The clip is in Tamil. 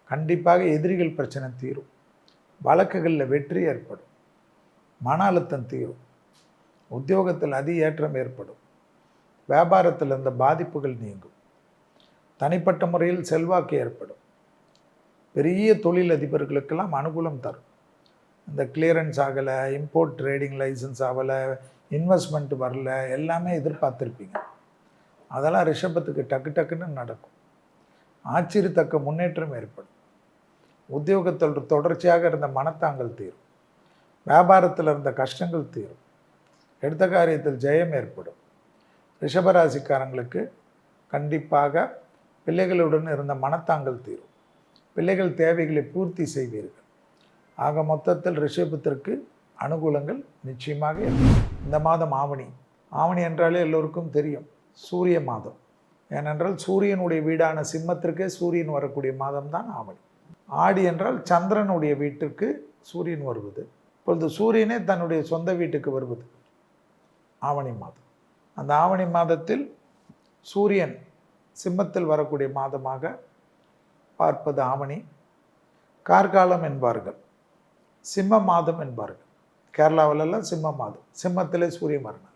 கண்டிப்பாக எதிரிகள் பிரச்சனை தீரும். வழக்குகளில் வெற்றி ஏற்படும். மன அழுத்தம் தீரும். உத்தியோகத்தில் ஏற்றம் ஏற்படும். வியாபாரத்தில் இருந்த பாதிப்புகள் நீங்கும். தனிப்பட்ட முறையில் செல்வாக்கு ஏற்படும். பெரிய தொழில் அதிபர்களுக்கெல்லாம் அனுகூலம் தரும். இந்த கிளியரன்ஸ் ஆகலை, இம்போர்ட் ட்ரேடிங் லைசன்ஸ் ஆகலை, இன்வெஸ்ட்மெண்ட் வரல, எல்லாமே எதிர்பார்த்துருப்பீங்க. அதெல்லாம் ரிஷபத்துக்கு டக்கு டக்குன்னு நடக்கும். ஆச்சரியத்தக்க முன்னேற்றம் ஏற்படும். உத்தியோகத்தில் தொடர்ச்சியாக இருந்த மனத்தாங்கல் தீரும். வியாபாரத்தில் இருந்த கஷ்டங்கள் தீரும். எடுத்த காரியத்தில் ஜெயம் ஏற்படும். ரிஷபராசிக்காரங்களுக்கு கண்டிப்பாக பிள்ளைகளுடன் இருந்த மனத்தாங்கல் தீரும். பிள்ளைகள் தேவைகளை பூர்த்தி செய்வீர்கள். ஆக மொத்தத்தில் ரிஷபத்திற்கு அனுகூலங்கள் நிச்சயமாக இருக்கும். இந்த மாதம் ஆவணி. ஆவணி என்றாலே எல்லோருக்கும் தெரியும், சூரிய மாதம். ஏனென்றால் சூரியனுடைய வீடான சிம்மத்திற்கே சூரியன் வரக்கூடிய மாதம் தான் ஆவணி. ஆடி என்றால் சந்திரனுடைய வீட்டுக்கு சூரியன் வருவது. இப்பொழுது சூரியனே தன்னுடைய சொந்த வீட்டுக்கு வருவது ஆவணி மாதம். அந்த ஆவணி மாதத்தில் சூரியன் சிம்மத்தில் வரக்கூடிய மாதமாக பார்ப்பது ஆவணி. கார்காலம் என்பார்கள், சிம்ம மாதம் என்பார்கள். கேரளாவிலெல்லாம் சிம்ம மாதம். சிம்மத்திலே சூரியன் வரணும்.